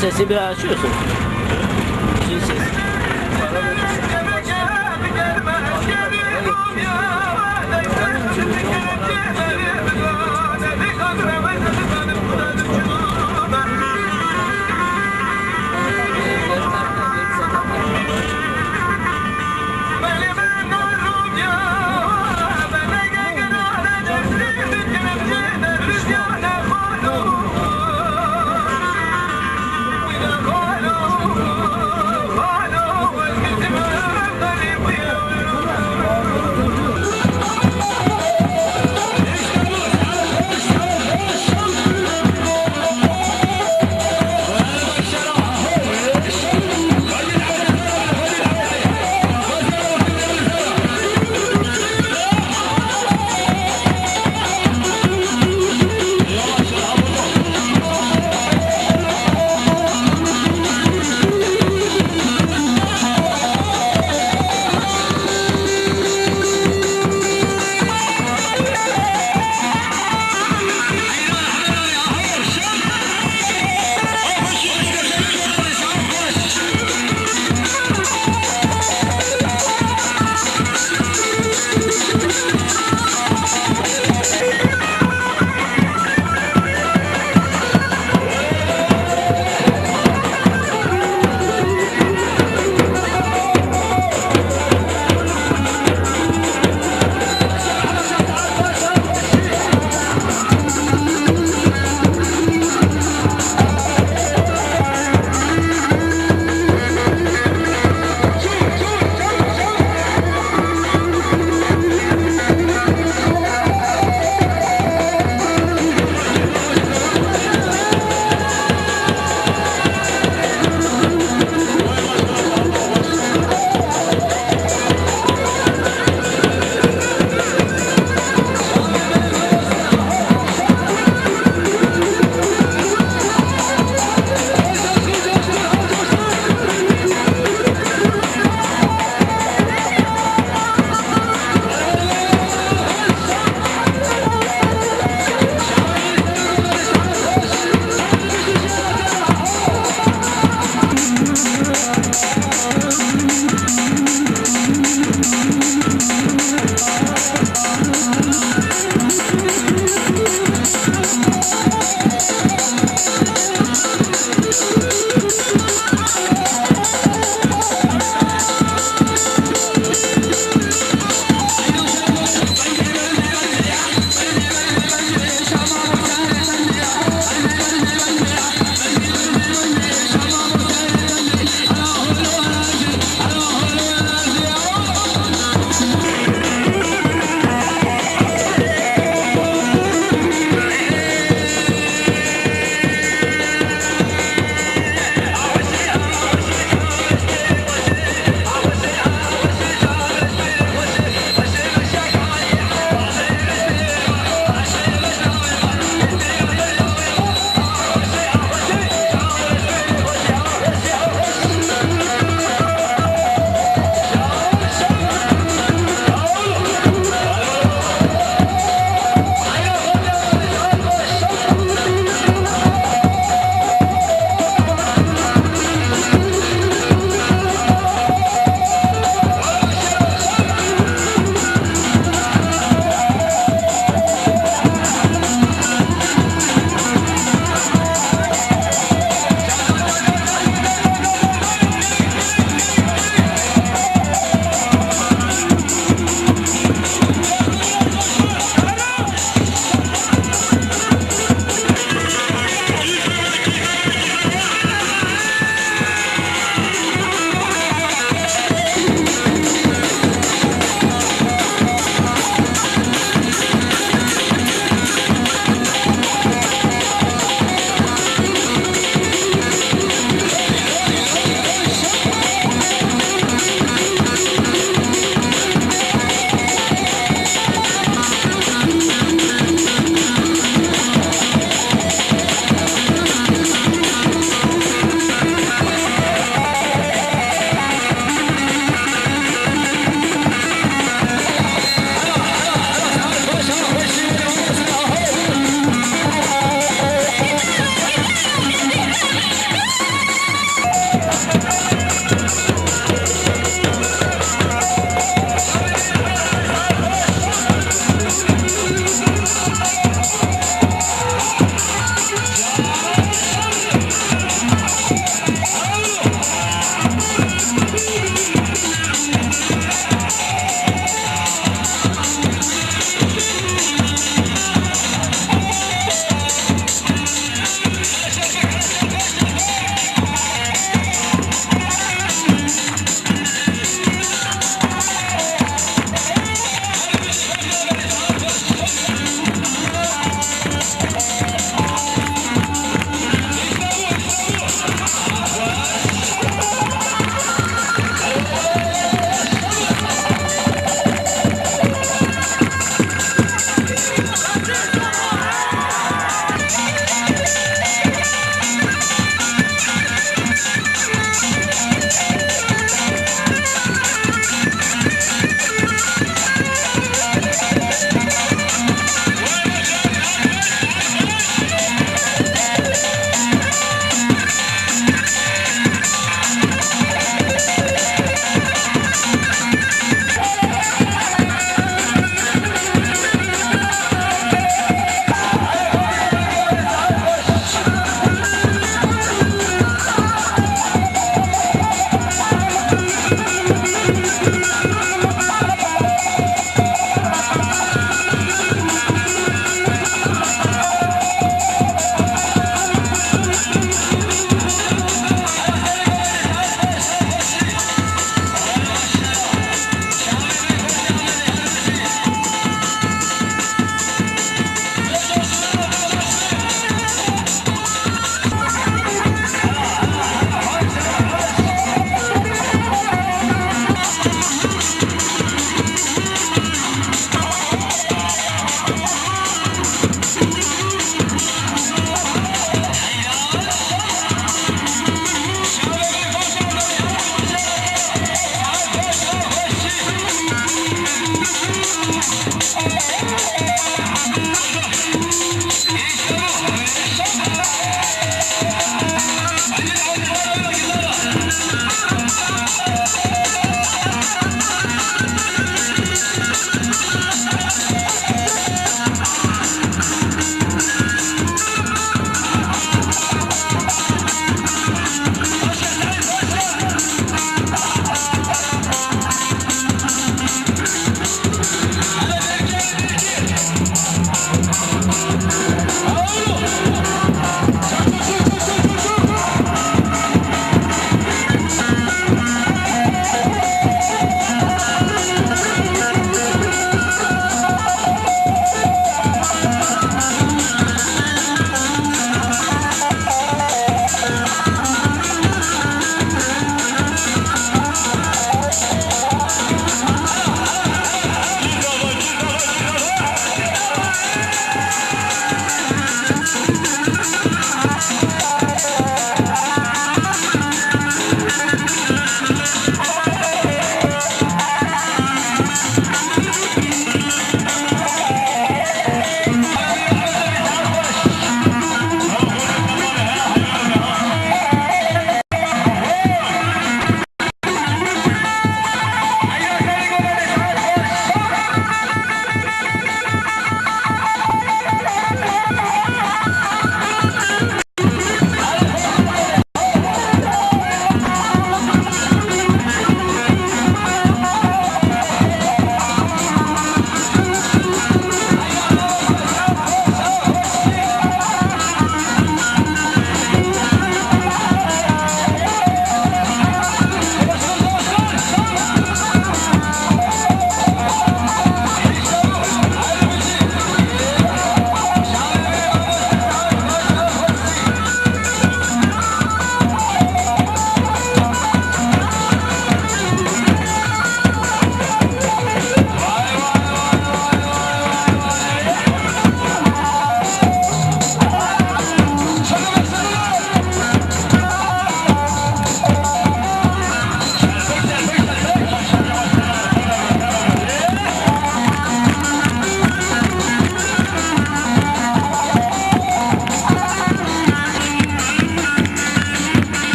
sesi bir açıyorsun. Müziğin sesi.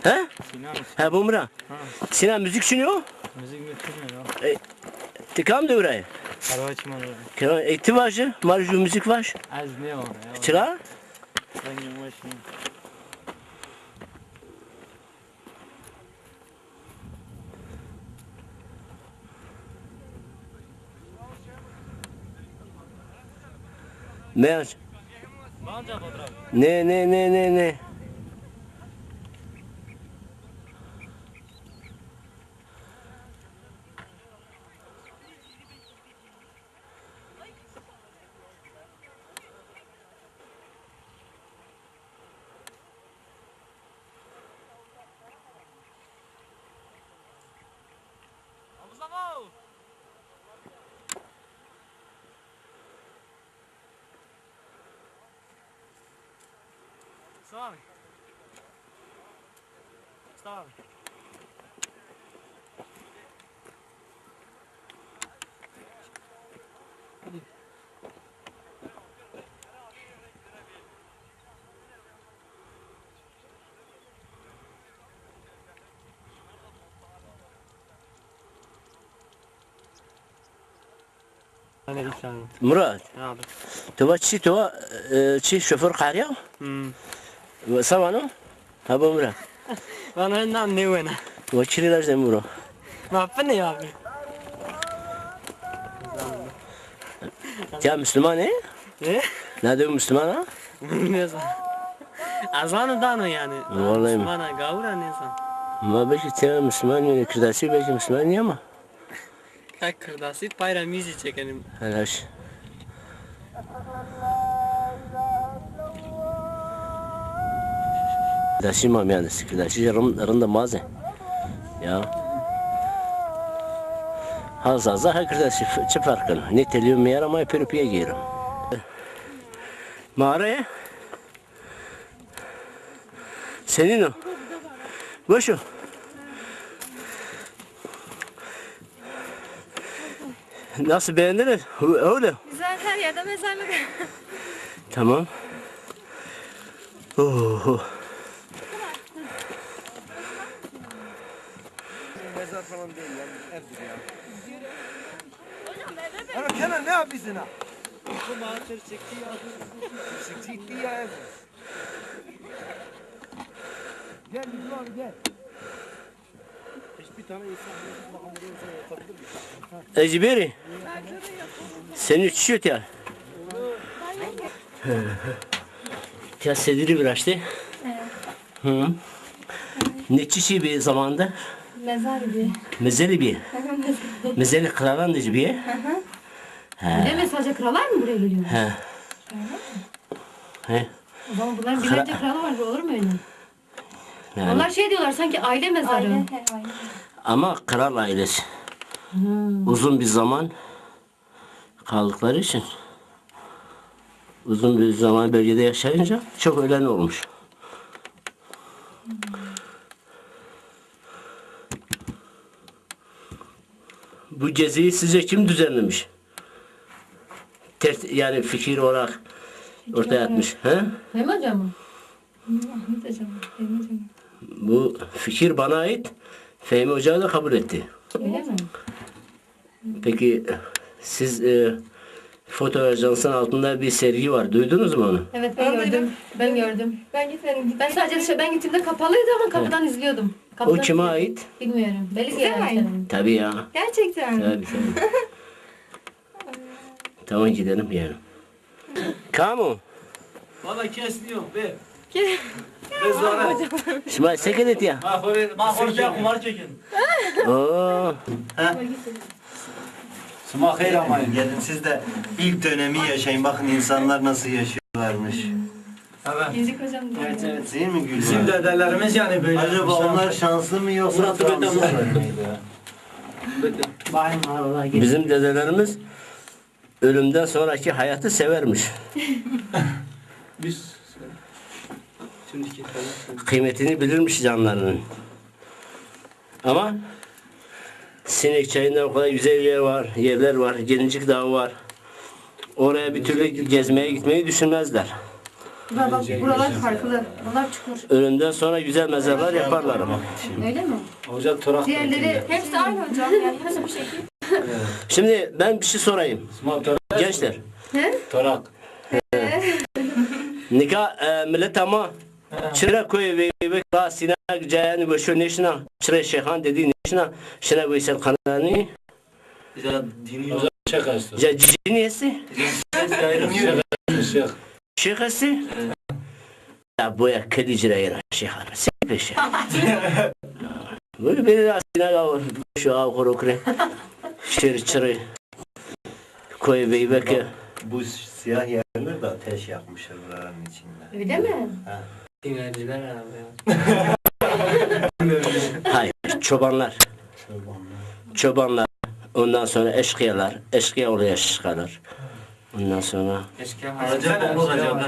He? Ha bu mura. Sinan müzik sunuyor. Müzik götürmüyor. Tikam da buraya. Karavaçım var. Kira ihtivacı, marju müzik var. Az ne var ya? Çıra? Ben yavaşım. Meğer. Banca fotoğraf. Ne. Sami. Sami. Hani insan. Murat. Ya. تبغى شي شوفر قارية سوانو هبا مرا Ben önden ne oyna? وشري لازم مرا Ne yapın ne abi? يا مسلمان إيه Ne? نادي مسلمان ها Ne zaman? Azanı da ne yani? Vallahi mi? Bana gavura ne zaman? ما بيجي تيا مسلمان يعني كرداسي بيجي مسلمان ياما Kalk kırdası payramizi çekelim. هلاش كرداسي ما يعني كرداسي رند مازه يا هذا ظاهر كرداسي شو فرقنا نيت اليوم ميرا ما يبيرو بيجيرو ما أراه senin o. Boş o. Nasıl beğendiniz? Öyle. Güzel her yerde mezarlık. Tamam. Oh. Mezar falan değil ya, evdir ya. Ama Kenan ne yapıyorsun ha? Bu maaşları çektiği Sikti ya evdir. Gel Yüzüm abi gel. Hiçbir tane insan bakalım buraya yapabilir mi? Ecberi. Seni uçuşuyor ya. Ya sediri bir açtı. Hı. Ne çişi bir zamanda? Mezar gibi. Mezeli bir. Mezeli kralan diye bir. Bir de sadece krallar mı buraya geliyor? He. He. O zaman bunların binlerce kralı var. Olur mu öyle? Yani. Onlar şey diyorlar sanki aile mezarı. Aile. Ama kral ailesi. Uzun bir zaman kaldıkları için uzun bir zaman bölgede yaşayınca çok ölen olmuş. Bu geziyi sizce kim düzenlemiş? Yani fikir olarak ortaya atmış. He? Fehmi Hoca mı? Ahmet Hoca mı? Fehmi Hoca mı? Bu fikir bana ait. Fehmi Hoca da kabul etti. Öyle mi? Peki siz foto ajansının altında bir sergi var. Duydunuz mu onu? Evet ben gördüm. Ben gördüm. Ben gitmedim. Ben sadece ben gittiğimde kapalıydı ama kapıdan izliyordum. O Kapıdan kime ait? Bilmiyorum. Belli Size mi ait? ki. Tabii ya. Gerçekten. Tabii tabii. Tamam gidelim yani. Kamu. Valla kesmiyor be. Rezalet. İsmail seket et ya. Mahvolca kumar çekin. Oo. Sıma hayır ama. Gelin siz de ilk dönemi yaşayın. Bakın insanlar nasıl yaşıyorlarmış. Evet. Gezik hocam. Evet evet. Değil mi Gülben? Bizim dedelerimiz yani böyle. Acaba onlar şanslı mı yoksa Murat Bey'den şanssız Murat. mı? Bayım aralar geç. Bizim dedelerimiz ölümden sonraki hayatı severmiş. Biz şimdiki Kıymetini bilirmiş canlarının. Ama Sinek Çayı'nda o kadar güzel yerler var. Gelincik Dağı var. Oraya bir türlü gezmeye gitmeyi düşünmezler. Bak buralar farklı. Bunlar çukur. Ölümden sonra güzel mezarlar yaparlar ama. Öyle mi? Hoca Torak. Diğerleri hepsi aynı hocam. Yani hepsi bu şekil. Şimdi ben bir şey sorayım. Sıma Torak. Gençler. Torak. Nikah millet ama çıra koy ve kasina cayani ve şu neşna çıra şeyhan dedi neşna şuna ve sen kanani Hoca Şeyh Aslı. ciniyesi Şeyh. şeyhesi ya boya kelicire yana şeyhan sepeşe böyle bir asina gavur şu av korokre şir çıra koy ve beke Bu siyah yerler de ateş yakmışlar buranın içinde. Öyle mi? Dinleyiciler herhalde. hayır çobanlar çobanlar ondan sonra eşkıya oluyor eşkıyalar ondan sonra Keşke Hoca bomba hocam.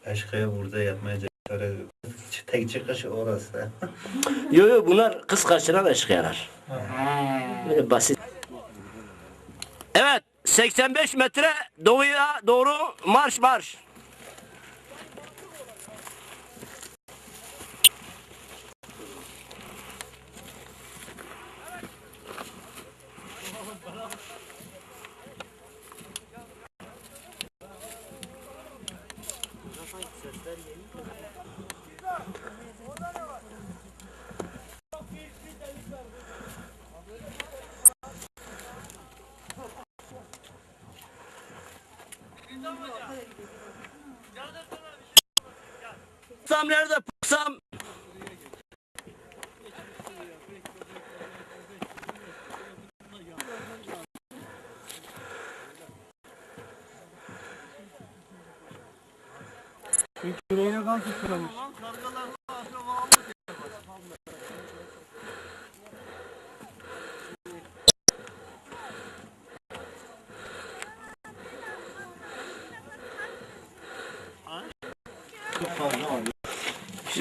Aşkaya burada yapmaya cesaret yok. Tek çıkış orası. yo bunlar kız kaçıran eşkıyalar böyle basit. Evet 85 metre doğuya doğru marş. Puksam nerede puksam?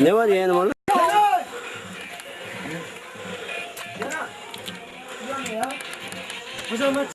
Ne var yeğenim orada? Hocam ben